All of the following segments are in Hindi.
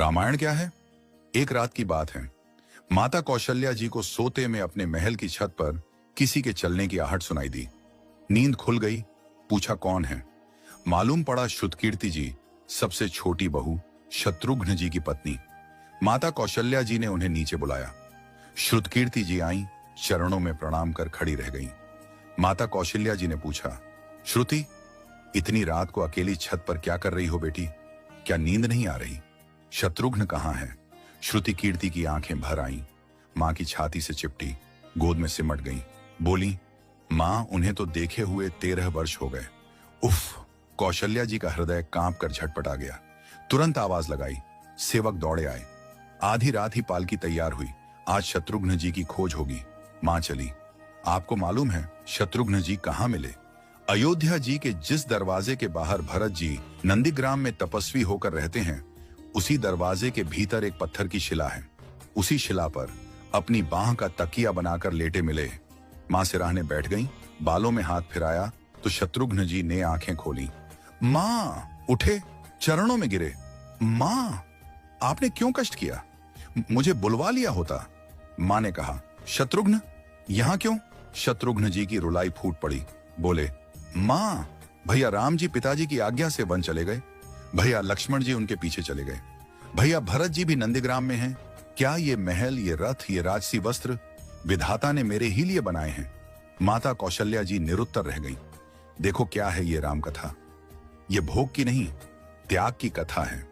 रामायण क्या है? एक रात की बात है। माता कौशल्या जी को सोते में अपने महल की छत पर किसी के चलने की आहट सुनाई दी। नींद खुल गई। पूछा कौन है? मालूम पड़ा श्रुतकीर्ति जी, सबसे छोटी बहू, शत्रुघ्न जी की पत्नी। माता कौशल्या जी ने उन्हें नीचे बुलाया। श्रुतकीर्ति जी आई, चरणों में प्रणाम कर खड़ी रह गईं। माता कौशल्या जी ने पूछा, श्रुति, इतनी रात को अकेली छत पर क्या कर रही हो बेटी? क्या नींद नहीं आ रही? शत्रुघ्न कहाँ है? श्रुति कीर्ति की आंखें भर आईं। मां की छाती से चिपटी, गोद में सिमट गईं। बोली, मां, उन्हें तो देखे हुए 13 वर्ष हो गए। उफ! कौशल्या जी का हृदय कांप कर झटपटा गया। तुरंत आवाज लगाई। सेवक दौड़े आए। आधी रात ही पालकी तैयार हुई। आज शत्रुघ्न जी की खोज होगी। मां चली। आपको मालूम है शत्रुघ्न जी कहाँ मिले? अयोध्या जी के जिस दरवाजे के बाहर भरत जी नंदीग्राम में तपस्वी होकर रहते हैं, उसी दरवाजे के भीतर एक पत्थर की शिला है। उसी शिला पर अपनी बाह का तकिया बनाकर लेटे मिले। मां सिराहने बैठ गईं, बालों में हाथ फिराया तो शत्रुघ्न जी ने आंखें खोली। मां! उठे, चरणों में गिरे। मां, आपने क्यों कष्ट किया? मुझे बुलवा लिया होता। मां ने कहा, शत्रुघ्न यहां क्यों? शत्रुघ्न जी की रुलाई फूट पड़ी। बोले, मां, भैया राम जी पिताजी की आज्ञा से वन चले गए। भैया लक्ष्मण जी उनके पीछे चले गए। भैया भरत जी भी नंदीग्राम में हैं। क्या ये महल, ये रथ, ये राजसी वस्त्र विधाता ने मेरे ही लिए बनाए हैं? माता कौशल्या जी निरुत्तर रह गई। देखो क्या है ये राम कथा। ये भोग की नहीं, त्याग की कथा है।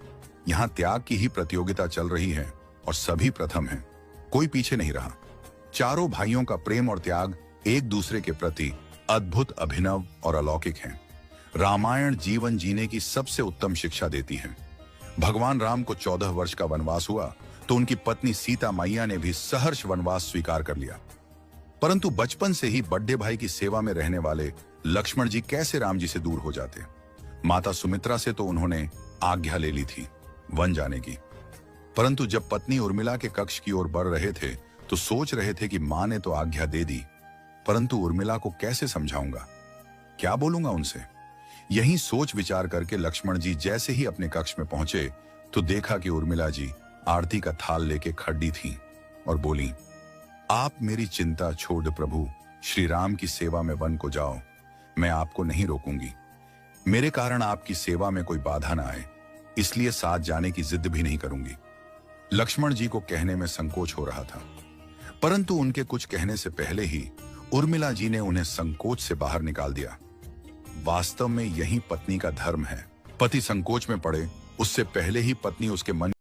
यहां त्याग की ही प्रतियोगिता चल रही है और सभी प्रथम हैं। कोई पीछे नहीं रहा। चारों भाइयों का प्रेम और त्याग एक दूसरे के प्रति अद्भुत, अभिनव और अलौकिक है। रामायण जीवन जीने की सबसे उत्तम शिक्षा देती है। भगवान राम को 14 वर्ष का वनवास हुआ तो उनकी पत्नी सीता मैया ने भी सहर्ष वनवास स्वीकार कर लिया। परंतु बचपन से ही बड़े भाई की सेवा में रहने वाले लक्ष्मण जी कैसे राम जी से दूर हो जाते? माता सुमित्रा से तो उन्होंने आज्ञा ले ली थी वन जाने की, परंतु जब पत्नी उर्मिला के कक्ष की ओर बढ़ रहे थे तो सोच रहे थे कि मां ने तो आज्ञा दे दी, परंतु उर्मिला को कैसे समझाऊंगा, क्या बोलूंगा उनसे? यही सोच विचार करके लक्ष्मण जी जैसे ही अपने कक्ष में पहुंचे तो देखा कि उर्मिला जी आरती का थाल लेके खड़ी थी और बोली, आप मेरी चिंता छोड़ प्रभु, श्री राम की सेवा में वन को जाओ। मैं आपको नहीं रोकूंगी। मेरे कारण आपकी सेवा में कोई बाधा ना आए, इसलिए साथ जाने की जिद भी नहीं करूंगी। लक्ष्मण जी को कहने में संकोच हो रहा था, परंतु उनके कुछ कहने से पहले ही उर्मिला जी ने उन्हें संकोच से बाहर निकाल दिया। वास्तव में यही पत्नी का धर्म है। पति संकोच में पड़े उससे पहले ही पत्नी उसके मन